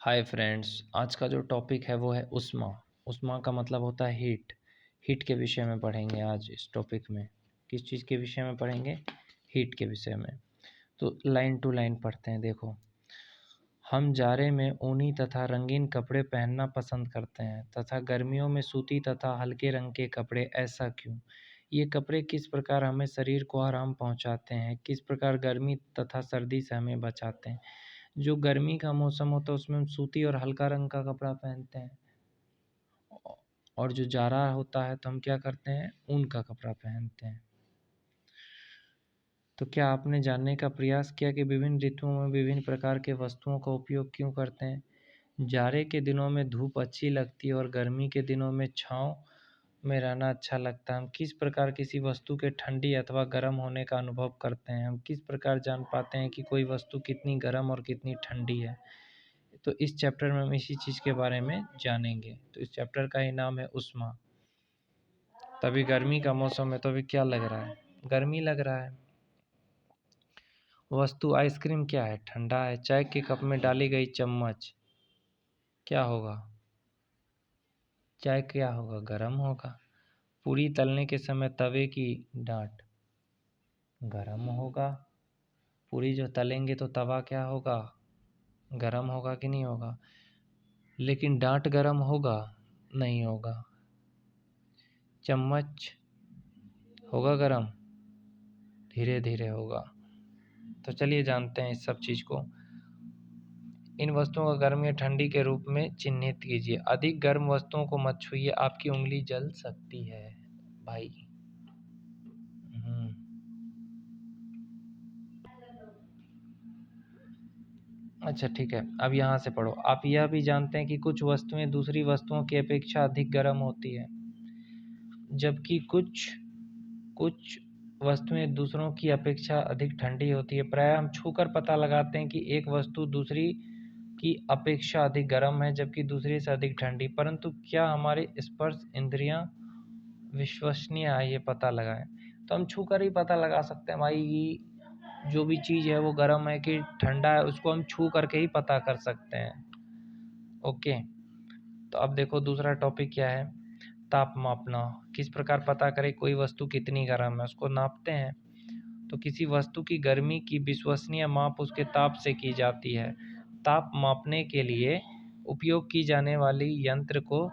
Hi friends, आज का जो टॉपिक है वो है ऊष्मा। ऊष्मा का मतलब होता है हीट। हीट के विषय में पढ़ेंगे आज इस टॉपिक में। किस चीज़ के विषय में पढ़ेंगे? हीट के विषय में। तो लाइन टू लाइन पढ़ते हैं। देखो, हम जाड़े में ऊनी तथा रंगीन कपड़े पहनना पसंद करते हैं तथा गर्मियों में सूती तथा हल्के रंग के कपड़े। ऐसा क्यों? ये कपड़े किस प्रकार हमें शरीर को आराम पहुंचाते हैं, किस प्रकार गर्मी तथा सर्दी से हमें बचाते हैं। जो गर्मी का मौसम होता है उसमें हम सूती और हल्का रंग का कपड़ा पहनते हैं, और जो जाड़ा होता है तो हम क्या करते हैं, ऊन का कपड़ा पहनते हैं। तो क्या आपने जानने का प्रयास किया कि विभिन्न ऋतुओं में विभिन्न प्रकार के वस्तुओं का उपयोग क्यों करते हैं? जाड़े के दिनों में धूप अच्छी लगती है और गर्मी के दिनों में छांव में रहना अच्छा लगता है। हम किस प्रकार किसी वस्तु के ठंडी अथवा गर्म होने का अनुभव करते हैं? हम किस प्रकार जान पाते हैं कि कोई वस्तु कितनी गर्म और कितनी ठंडी है? तो इस चैप्टर में हम इसी चीज़ के बारे में जानेंगे। तो इस चैप्टर का ही नाम है ऊष्मा। तभी गर्मी का मौसम है तो अभी क्या लग रहा है? गर्मी लग रहा है। वस्तु आइसक्रीम क्या है? ठंडा है। चाय के कप में डाली गई चम्मच क्या होगा? चाय क्या होगा? गर्म होगा। पूरी तलने के समय तवे की डांट गर्म होगा। पूरी जो तलेंगे तो तवा क्या होगा? गर्म होगा कि नहीं होगा? लेकिन डांट गर्म होगा? नहीं होगा। चम्मच होगा गर्म? धीरे धीरे होगा। तो चलिए जानते हैं इस सब चीज़ को। इन वस्तुओं को गर्म या ठंडी के रूप में चिन्हित कीजिए। अधिक गर्म वस्तुओं को मत छूइए, आपकी उंगली जल सकती है भाई। हम्म। अच्छा ठीक है, अब यहाँ से पढ़ो। आप यह भी जानते हैं कि कुछ वस्तुएं दूसरी वस्तुओं की अपेक्षा अधिक गर्म होती है, जबकि कुछ कुछ वस्तुएं दूसरों की अपेक्षा अधिक ठंडी होती है। प्रायः हम छूकर पता लगाते हैं कि एक वस्तु दूसरी की अपेक्षा अधिक गर्म है जबकि दूसरे से अधिक ठंडी। परंतु क्या हमारे स्पर्श इंद्रियां विश्वसनीय है ये पता लगाएं? तो हम छू कर ही पता लगा सकते हैं भाई, जो भी चीज़ है वो गर्म है कि ठंडा है, उसको हम छू करके ही पता कर सकते हैं। ओके। तो अब देखो दूसरा टॉपिक क्या है, ताप मापना। किस प्रकार पता करें कोई वस्तु कितनी गर्म है? उसको नापते हैं। तो किसी वस्तु की गर्मी की विश्वसनीय माप उसके ताप से की जाती है। ताप मापने के लिए उपयोग की जाने वाली यंत्र को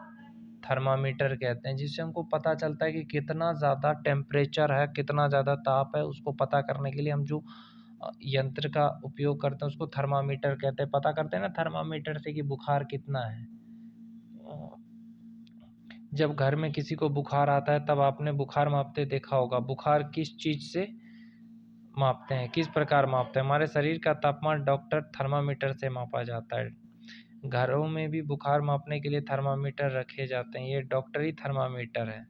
थर्मामीटर कहते हैं, जिससे हमको पता चलता है कि कितना ज़्यादा टेम्परेचर है, कितना ज़्यादा ताप है। उसको पता करने के लिए हम जो यंत्र का उपयोग करते हैं उसको थर्मामीटर कहते हैं। पता करते हैं ना थर्मामीटर से कि बुखार कितना है। जब घर में किसी को बुखार आता है तब आपने बुखार मापते देखा होगा। बुखार किस चीज़ से मापते हैं, किस प्रकार मापते हैं? हमारे शरीर का तापमान डॉक्टर थर्मामीटर से मापा जाता है। घरों में भी बुखार मापने के लिए थर्मामीटर रखे जाते हैं, ये डॉक्टरी थर्मामीटर है।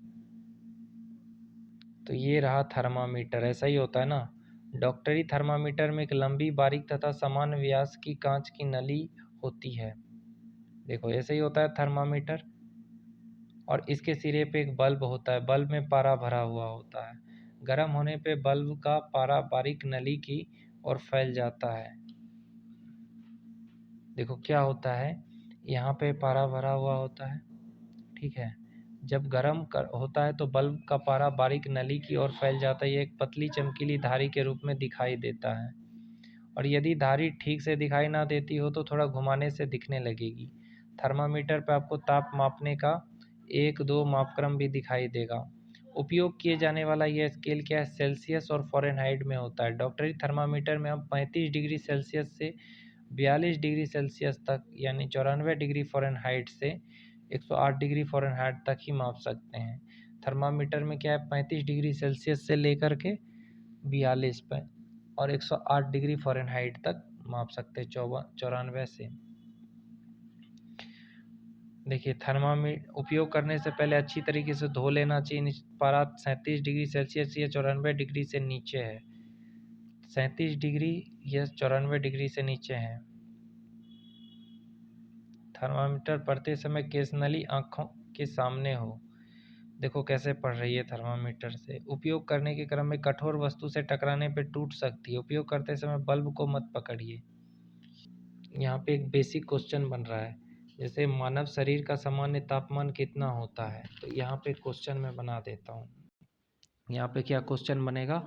तो ये रहा थर्मामीटर, ऐसा ही होता है ना। डॉक्टरी थर्मामीटर में एक लंबी बारीक तथा समान व्यास की कांच की नली होती है। देखो ऐसे ही होता है थर्मामीटर। और इसके सिरे पे एक बल्ब होता है, बल्ब में पारा भरा हुआ होता है। गर्म होने पे बल्ब का पारा बारीक नली की ओर फैल जाता है। देखो क्या होता है, यहाँ पे पारा भरा हुआ होता है, ठीक है। जब होता है तो बल्ब का पारा बारीक नली की ओर फैल जाता है। ये एक पतली चमकीली धारी के रूप में दिखाई देता है, और यदि धारी ठीक से दिखाई ना देती हो तो थोड़ा घुमाने से दिखने लगेगी। थर्मामीटर पर आपको ताप मापने का एक दो मापक्रम भी दिखाई देगा। उपयोग किए जाने वाला यह स्केल क्या है, सेल्सियस और फ़ारेनहाइट में होता है। डॉक्टरी थर्मामीटर में हम 35 डिग्री सेल्सियस से 42 डिग्री सेल्सियस तक, यानी 94 डिग्री फ़ारेनहाइट से 108 डिग्री फ़ारेनहाइट तक ही माप सकते हैं। थर्मामीटर में क्या है, 35 डिग्री सेल्सियस से लेकर के 42 पर और 108 डिग्री फ़ारेनहाइट तक माप सकते हैं, 94 से। देखिए थर्मामीटर उपयोग करने से पहले अच्छी तरीके से धो लेना चाहिए। पारा 37 डिग्री सेल्सियस या 94 डिग्री से नीचे है। 37 डिग्री या 94 डिग्री से नीचे है। थर्मामीटर पढ़ते समय केसनली आँखों के सामने हो। देखो कैसे पढ़ रही है थर्मामीटर से। उपयोग करने के क्रम में कठोर वस्तु से टकराने पर टूट सकती है। उपयोग करते समय बल्ब को मत पकड़िए। यहाँ पे एक बेसिक क्वेश्चन बन रहा है, जैसे मानव शरीर का सामान्य तापमान कितना होता है, तो यहाँ पे क्वेश्चन मैं बना देता हूँ। यहाँ पे क्या क्वेश्चन बनेगा,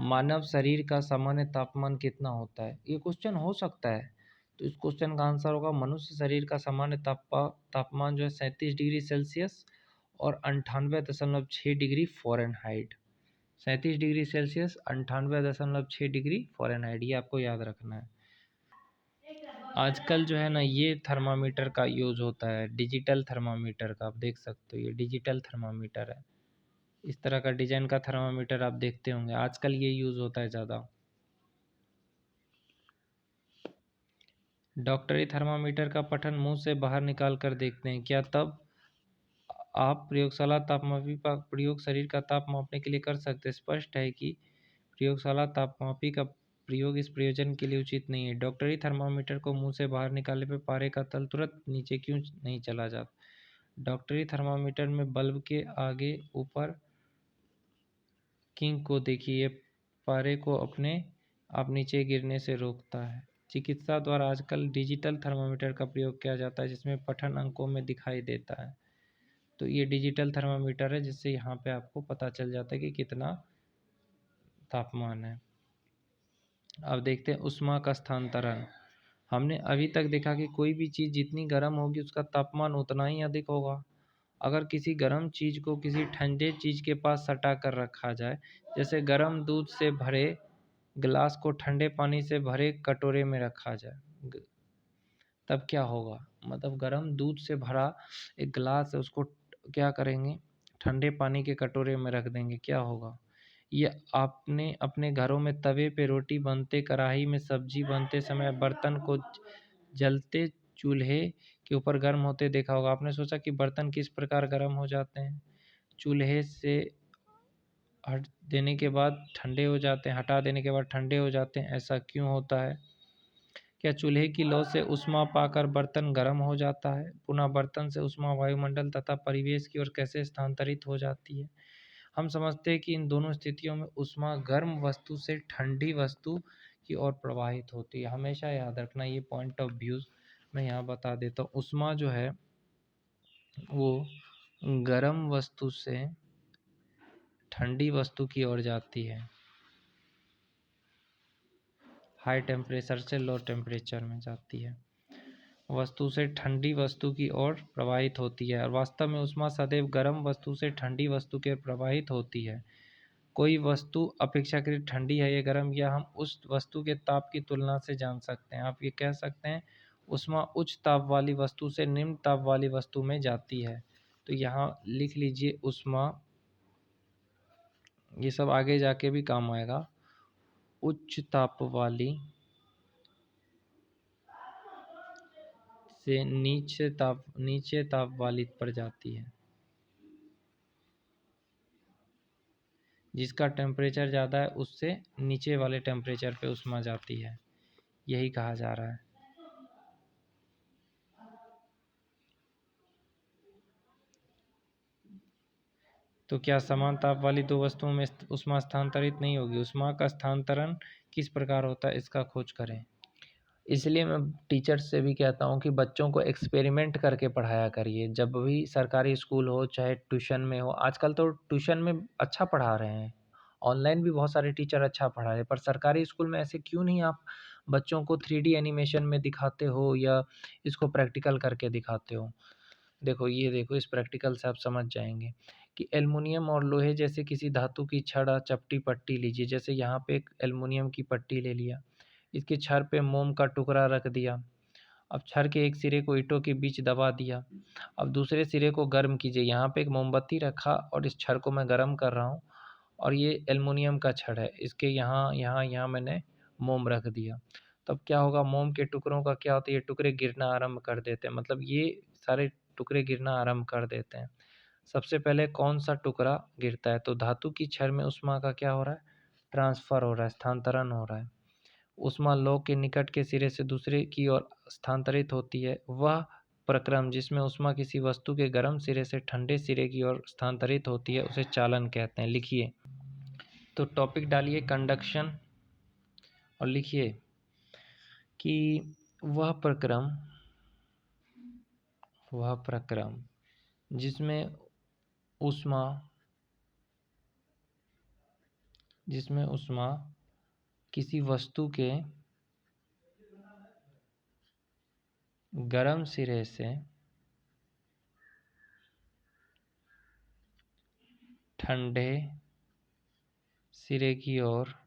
मानव शरीर का सामान्य तापमान कितना होता है, ये क्वेश्चन हो सकता है। तो इस क्वेश्चन का आंसर होगा मनुष्य शरीर का सामान्य तापमान जो है 37 डिग्री सेल्सियस और 98.6 degree Fahrenheit. 37 degree Celsius 98.6 degree Fahrenheit, ये आपको याद रखना है। आजकल जो है ना ये थर्मामीटर का यूज़ होता है, डिजिटल थर्मामीटर का, आप देख सकते हो ये डिजिटल थर्मामीटर है। इस तरह का डिजाइन का थर्मामीटर आप देखते होंगे, आजकल ये यूज़ होता है ज़्यादा। डॉक्टरी थर्मामीटर का पठन मुंह से बाहर निकाल कर देखते हैं, क्या तब आप प्रयोगशाला तापमापी का प्रयोग शरीर का ताप मापने के लिए कर सकते हैं। स्पष्ट है कि प्रयोगशाला तापमापी का प्रयोग इस प्रयोजन के लिए उचित नहीं है। डॉक्टरी थर्मामीटर को मुंह से बाहर निकालने पर पारे का तल तुरंत नीचे क्यों नहीं चला जाता। डॉक्टरी थर्मामीटर में बल्ब के आगे ऊपर किंग को देखिए, पारे को अपने आप नीचे गिरने से रोकता है। चिकित्सा द्वारा आजकल डिजिटल थर्मामीटर का प्रयोग किया जाता है, जिसमें पठन अंकों में दिखाई देता है। तो ये डिजिटल थर्मामीटर है, जिससे यहाँ पे आपको पता चल जाता है कि कितना तापमान है। अब देखते हैं ऊष्मा का स्थानांतरण। हमने अभी तक देखा कि कोई भी चीज़ जितनी गर्म होगी उसका तापमान उतना ही अधिक होगा। अगर किसी गर्म चीज़ को किसी ठंडे चीज़ के पास सटा कर रखा जाए, जैसे गर्म दूध से भरे गिलास को ठंडे पानी से भरे कटोरे में रखा जाए, तब क्या होगा। मतलब गर्म दूध से भरा एक गिलास है, उसको क्या करेंगे, ठंडे पानी के कटोरे में रख देंगे, क्या होगा। ये आपने अपने घरों में तवे पे रोटी बनते, कढ़ाई में सब्जी बनते समय बर्तन को जलते चूल्हे के ऊपर गर्म होते देखा होगा। आपने सोचा कि बर्तन किस प्रकार गर्म हो जाते हैं, चूल्हे से हट देने के बाद ठंडे हो जाते हैं, हटा देने के बाद ठंडे हो जाते हैं, ऐसा क्यों होता है। क्या चूल्हे की लौ से ऊष्मा पाकर बर्तन गर्म हो जाता है। पुनः बर्तन से ऊष्मा वायुमंडल तथा परिवेश की ओर कैसे स्थानांतरित हो जाती है। हम समझते हैं कि इन दोनों स्थितियों में ऊष्मा गर्म वस्तु से ठंडी वस्तु की ओर प्रवाहित होती है। हमेशा याद रखना, ये पॉइंट ऑफ व्यूज मैं यहाँ बता देता हूँ। ऊष्मा जो है वो गर्म वस्तु से ठंडी वस्तु की ओर जाती है, हाई टेम्परेचर से लो टेम्परेचर में जाती है, वस्तु से ठंडी वस्तु की ओर प्रवाहित होती है। और वास्तव में ऊष्मा सदैव गर्म वस्तु से ठंडी वस्तु की ओर प्रवाहित होती है। कोई वस्तु अपेक्षाकृत ठंडी है या गर्म, या हम उस वस्तु के ताप की तुलना से जान सकते हैं। आप ये कह सकते हैं ऊष्मा उच्च ताप वाली वस्तु से निम्न ताप वाली वस्तु में जाती है। तो यहाँ लिख लीजिए ऊष्मा, ये सब आगे जाके भी काम आएगा। उच्च ताप वाली से नीचे ताप वाली पर जाती है। जिसका टेम्परेचर ज़्यादा है उससे नीचे वाले टेम्परेचर पे ऊष्मा जाती है, यही कहा जा रहा है। तो क्या समान ताप वाली दो वस्तुओं में ऊष्मा स्थानांतरित नहीं होगी। ऊष्मा का स्थानांतरण किस प्रकार होता है, इसका खोज करें। इसलिए मैं टीचर्स से भी कहता हूँ कि बच्चों को एक्सपेरिमेंट करके पढ़ाया करिए। जब भी सरकारी स्कूल हो चाहे ट्यूशन में हो, आजकल तो ट्यूशन में अच्छा पढ़ा रहे हैं, ऑनलाइन भी बहुत सारे टीचर अच्छा पढ़ा रहे हैं, पर सरकारी स्कूल में ऐसे क्यों नहीं आप बच्चों को 3D एनिमेशन में दिखाते हो या इसको प्रैक्टिकल करके दिखाते हो। देखो ये देखो, इस प्रैक्टिकल से आप समझ जाएंगे कि एल्युमिनियम और लोहे जैसे किसी धातु की छड़ चपटी पट्टी लीजिए। जैसे यहाँ पे एक एल्युमिनियम की पट्टी ले लिया, इसके छड़ पे मोम का टुकड़ा रख दिया। अब छड़ के एक सिरे को ईंटों के बीच दबा दिया। अब दूसरे सिरे को गर्म कीजिए। यहाँ पे एक मोमबत्ती रखा और इस छड़ को मैं गर्म कर रहा हूँ, और ये एल्युमिनियम का छड़ है, इसके यहाँ मैंने मोम रख दिया। तब क्या होगा, मोम के टुकड़ों का क्या होता है, ये टुकड़े गिरना आरंभ कर देते हैं। मतलब ये सारे टुकड़े गिरना आरंभ कर देते हैं। सबसे पहले कौन सा टुकड़ा गिरता है, तो धातु की छड़ में ऊष्मा का क्या हो रहा है, ट्रांसफ़र हो रहा है, स्थानांतरण हो रहा है। ऊष्मा लौ के निकट के सिरे से दूसरे की ओर स्थानांतरित होती है। वह प्रक्रम जिसमें ऊष्मा किसी वस्तु के गर्म सिरे से ठंडे सिरे की ओर स्थानांतरित होती है, उसे चालन कहते हैं। लिखिए, तो टॉपिक डालिए कंडक्शन और लिखिए कि वह प्रक्रम जिसमें ऊष्मा किसी वस्तु के गर्म सिरे से ठंडे सिरे की ओर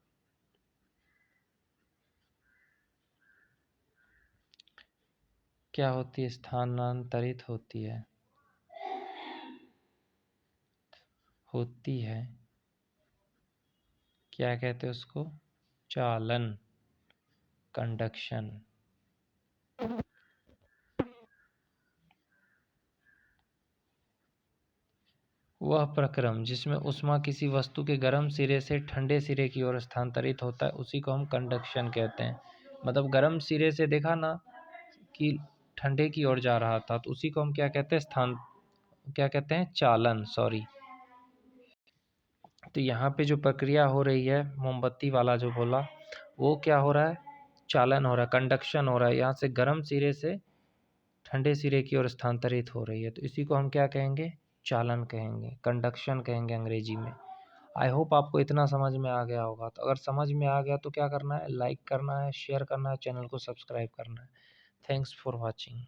क्या होती है? स्थानांतरित होती है। क्या कहते हैं उसको? चालन, कंडक्शन। वह प्रक्रम जिसमें ऊष्मा किसी वस्तु के गर्म सिरे से ठंडे सिरे की ओर स्थानांतरित होता है उसी को हम कंडक्शन कहते हैं। मतलब गर्म सिरे से देखा ना कि ठंडे की ओर जा रहा था, तो उसी को हम क्या कहते हैं? चालन। सॉरी। तो यहाँ पे जो प्रक्रिया हो रही है, मोमबत्ती वाला जो बोला, वो क्या हो रहा है? चालन हो रहा है, कंडक्शन हो रहा है। यहाँ से गर्म सिरे से ठंडे सिरे की ओर स्थानांतरित हो रही है, तो इसी को हम क्या कहेंगे? चालन कहेंगे, कंडक्शन कहेंगे अंग्रेजी में। आई होप आपको इतना समझ में आ गया होगा। तो अगर समझ में आ गया तो क्या करना है? लाइक करना है, शेयर करना है, चैनल को सब्सक्राइब करना है। Thanks for watching.